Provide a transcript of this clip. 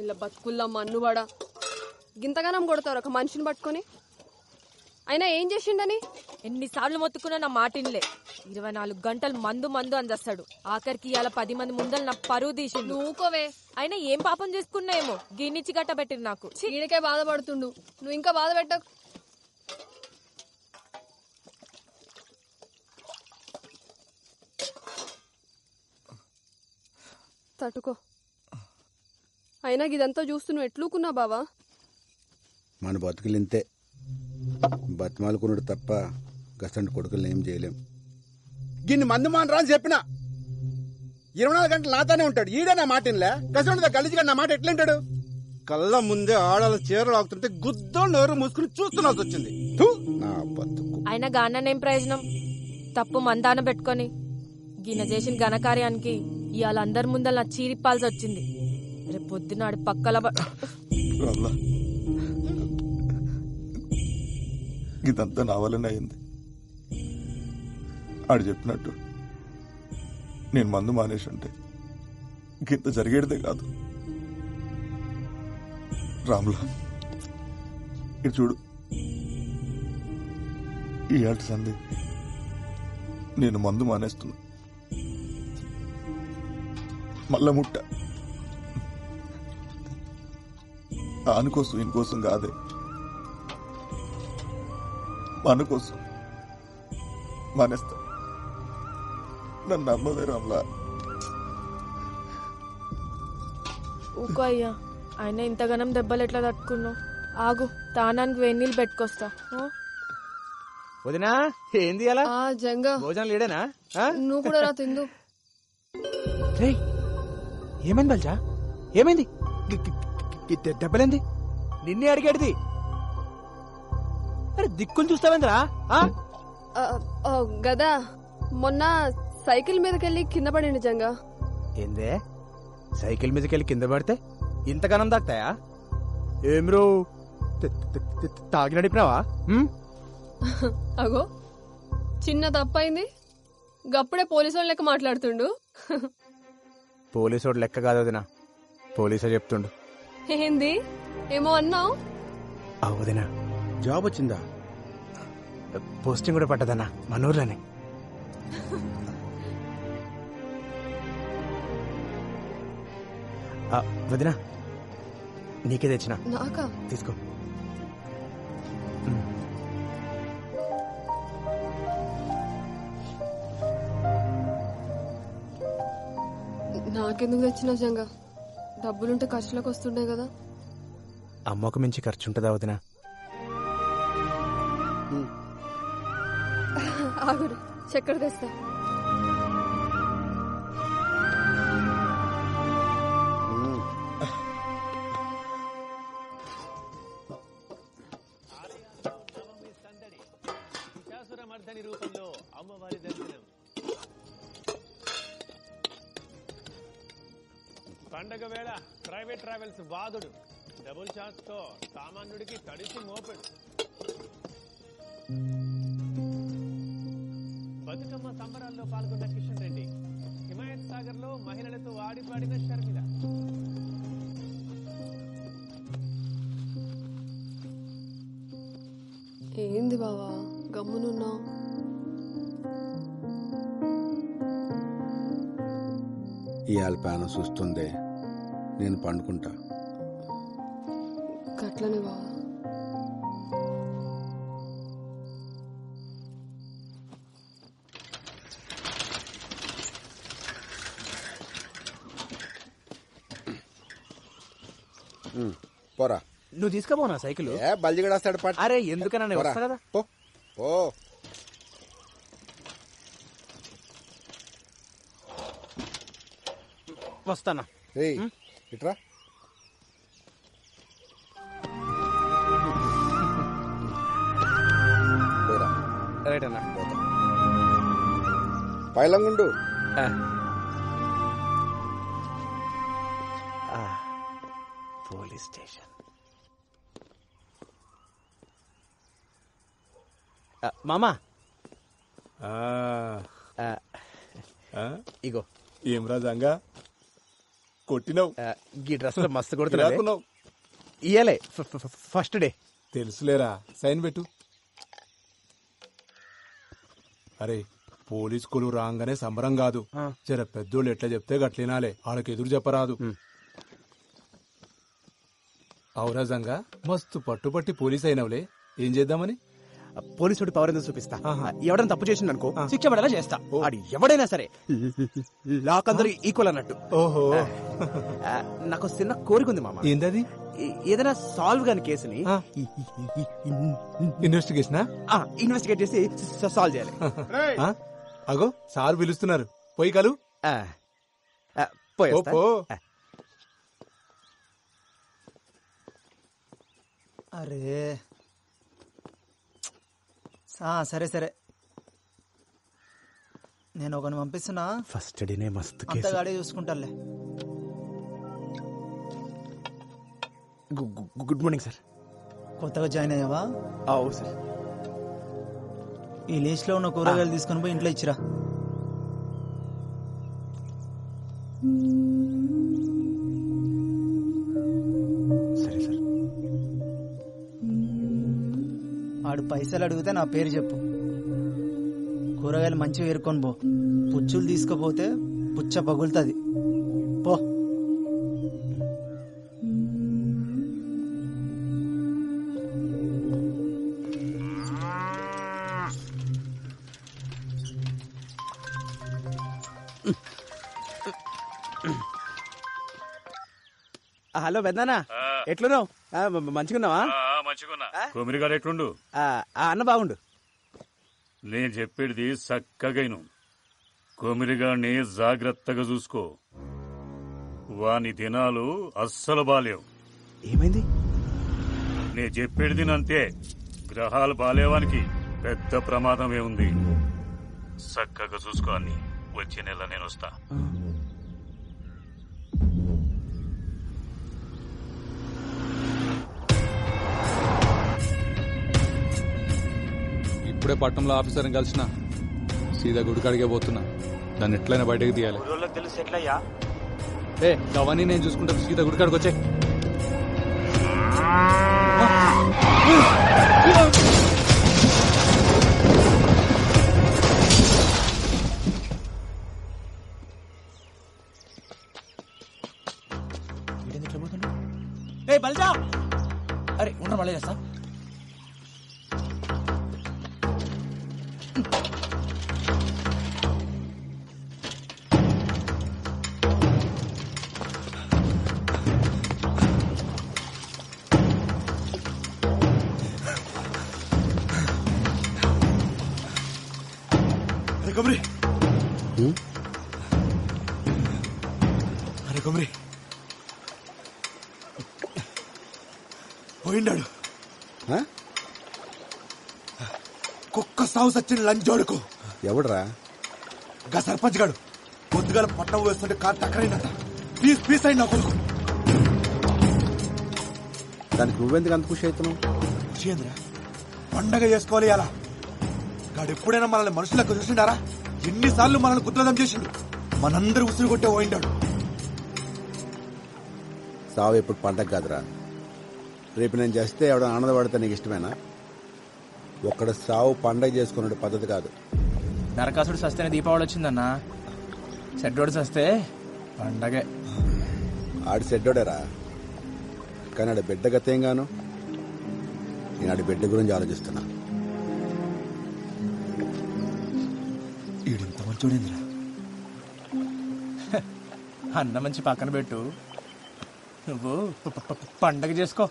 ఇలా బతుకుల్లా మన్నువాడా గింతగానం కొడతారు ఒక మనిషిని పట్టుకొని. అయినా ఏం చేసిండని ఎన్నిసార్లు మొత్తుకున్నా నా మాటిన్లే. 24 గంటలు మందు మందు అందేస్తాడు. ఆఖరికి ఇవాళ 10 మంది ముందలు నా పరువు తీసిండు. నువ్వుకోవే. అయినా ఏం పాపం చేసుకున్నాయేమో గిన్నిచ్చి గట్టబెట్టిరు నాకు. ఈడకే బాధపడుతుండు, నువ్వు ఇంకా బాధ పెట్టకు. తట్టుకో. అయినా ఇదంతా చూస్తూ నువ్వు ఎట్లుకున్నా బావా? మన బతుకులు ఇంతే, బతిమాలుకున్నాడు తప్ప గసంటి కొడుకులు ఏం చేయలేం. గిన్ని మందు మానరా అని చెప్పిన 24 గంటలు నాతోనే ఉంటాడు. ఈడే నా మాట ఇన్లే. గసంటితో కలిసిగా నా మాట ఎట్లుంటాడు? కళ్ళ ముందే ఆడాల చీరలు ఆగుతుంటే గుద్దో నోరు మూసుకుని చూస్తున్నాల్సి వచ్చింది. నా బతుకు. అయినా గాననేం ప్రయోజనం? తప్పు మందాన పెట్టుకొని గిన చేసిన ఘనకార్యానికి ఇవాళ అందరి ముందర నా చీరిప్పాల్సి వచ్చింది. రేపు పొద్దునాడు పక్కల ఇదంతా నా వల్లనే అయింది. ఆడు చెప్పినట్టు నేను మందు మానేసి ఉంటే ఇంత జరిగేదే కాదు. రాములా, ఇటు చూడు. ఈ ఆట సంది నేను మందు మానేస్తున్నా. మళ్ళా ముట్ట ఆనుకోసం ఇంకోసం కాదే, మన కోసం మానేస్తా. నన్ను నమ్మవే రామ్లా. ఊకో అయ్యా, ఆయన ఇంతగానం దెబ్బలు ఎట్లా తట్టుకున్నావు? ఆగు, తానానికి వేణీళ్ళు పెట్టుకొస్తా. వదినా ఏంది అలా? జంగా భోజనం లేడేనా? నువ్వు కూడా రా తిందు. ఏమైంది బల్జా? ఏమైంది? దెబ్బలేంది? నిన్నే అడిగేది. అరే దిక్కులు చూస్తావేంద్రా? గదా మొన్న సైకిల్ మీదకెళ్ళి కింద పడింది జంగా. ఏందే సైకిల్ మీదకెళ్ళి కింద పడితే ఇంతగానం దాక్తాయా? ఏం రో తాగి నడిపినావా? అగో చిన్న తప్పైంది, గప్పుడే పోలీసు వాళ్ళ లెక్క మాట్లాడుతుండు. పోలీసోడు లెక్క కాదు వదినా, పోలీసే చెప్తుండు. ఏంది ఏమో అన్నావు? వదినా జాబ్ వచ్చిందా? పోస్టింగ్ కూడా పట్టదన్నా మన ఊర్లోనే. వదినా నీకే తెచ్చిన. నాకా? తీసుకో. నాకెందుకు తెచ్చినావు జంగా? డబ్బులుంటే ఖర్చులకు వస్తుండే కదా. అమ్మకు మించి ఖర్చు ఉంటుందా వదినా? ఆగురు, చక్కెర తెస్తా. రూపంలో అమ్మవారి దర్శనం. పండగ వేళ ప్రైవేట్ ట్రావెల్స్ బాధుడు. డబుల్ ఛార్జ్ తో సామాన్యుడికి తడిసి మోపెడు. బతుకమ్మ సంబరాల్లో పాల్గొన్న కిషన్ రెడ్డి. హిమాయత్ సాగర్ లో మహిళలతో ఆడిపాడిన షర్మిల. ఏంది బావా గమ్మునున్నావు? ఇవాళ ప్యానం చూస్తుందే, నేను పండుకుంటా. గట్లనే బావా. పోరా. నువ్వు తీసుకుపోనా సైకిల్? బల్జిగడేస్తాడు పాట. అరే ఎందుకన్నా వస్తా కదా. ఓ వస్తానా? ఇట్రా. రైట్ అన్నా. పైలంగుండు. Police station. మామా ఆ, ఇగో ఏం రాజంగా కొట్టినావు ఈ డ్రెస్ లో మస్తు కొడుతున్నా రాకున్నావు. ఇయ్యలే ఫస్ట్ డే. తెలుసులేరా, సైన్ పెట్టు. అరే పోలీస్ కొలు రాగానే సంబరం కాదు, జర పెద్దోళ్ళు ఎట్లా చెప్తే గట్లినాలే, వాళ్ళకి ఎదురు చెప్పరాదు. ఔరాజంగా మస్తు పట్టుపట్టి పోలీస్ అయినవులే, ఏం చేద్దామని? పోలీసుడి పవర్ ఎందుకు చూపిస్తా. ఎవడైనా తప్పు చేసిండు అనుకో శిక్ష పడేలా చేస్తా. ఆడు ఎవడైనా సరే లాక్ అందరూ ఈక్వల్ అన్నట్టు. ఓహో, నాకు చిన్న కోరిక ఉంది మామ. ఏంటది? ఏదైనా సాల్వ్ కాని కేసుని ఇన్వెస్టిగేట్ చేసి సాల్వ్ చేయాలి. అగో సార్ పిలుస్తున్నారు, పోయి కలు. అరే సరే సరే, నేను ఒకని పంపిస్తున్నా. ఫస్ట్ డేనే మస్తు అంత గాడే చూసుకుంటాలే. Good morning sir. కొత్తగా జాయిన్ అయ్యావా? అవు సార్. ఈ లిస్ట్ లో ఉన్న కూరగాయలు తీసుకొని పోయి ఇంట్లో ఇచ్చిరా. సరే సార్. ఆడు పైసలు అడిగితే నా పేరు చెప్పు. కూరగాయలు మంచిగా ఏరుకొని పో. పుచ్చులు తీసుకుపోతే పుచ్చ పగులుతుంది. పో. హలో పెద్దనా, ఎట్లున్నావు? మంచిగున్నావా? మంచిగున్నా. కొమిరిగాడు ఎట్లుండు? అన్న బాగుండు. నేను చెప్పేది చక్కగైను. కొమిరిగాడిని జాగ్రత్తగా చూసుకో. వాని దినాలు అస్సలు బాలేవు. ఏమైంది? నేను చెప్పేది అంతే. గ్రహాలు బాలేవానికి పెద్ద ప్రమాదమే ఉంది. చక్కగా చూసుకో అన్ని. వచ్చే నెల నేను వస్తా. ఇప్పుడే పట్టణంలో ఆఫీసర్ని కలిసిన సీదా గుడికాడికే పోతున్నా. దాన్ని ఎట్లయినా బయటకు తీయాలి. తెలుసు ఎట్లయ్యా? అవన్నీ నేను చూసుకుంటా. సీదా గుడికాడికి వచ్చే. బల్జా, అరే ఉండరు మళ్ళీ చేస్తా. కొమరి, అరే కొమరి పోయిండాడు. కుక్క సాగు సచ్చిన లంచోడుకు. ఎవడరా? గా సర్పంచ్ గాడు పొద్దుగాల పట్టం వేస్తుంటే కారు టక్కరైందట. పీస్ పీస్ అయింది నా కొడుకు. దానికి నువ్వెందుకు అంత ఖుషి అవుతున్నావు? ఖుషి పండగ చేసుకోవాలి. అలా గాడు ఎప్పుడైనా మనల్ని మనుషులకు చూసిండారా? ఎన్నిసార్లు మనల్ని కుద్రదం చేసిండు. మనందరూ ఉసురు కొట్టే పోయిండాడు. సావు ఎప్పుడు పండగ కాదురా. రేపు నేను చేస్తే ఎవడ ఆనందపడితే నీకు ఇష్టమేనా? ఒక్కడ సావు పండగ చేసుకునే పద్ధతి కాదు. నరకాసుడు సస్తేనే దీపావళి వచ్చిందన్నా. సెడ్డోడు సస్తే పండగే. ఆడి సెడ్డోడేరా, కానీ ఆడి బిడ్డ గతేంగాను. నేను ఆడి బిడ్డ గురించి ఆలోచిస్తున్నా. ఈడింత మంచోడేందిరా? అన్న మంచి పక్కన పెట్టు, నువ్వు పండగ చేసుకో.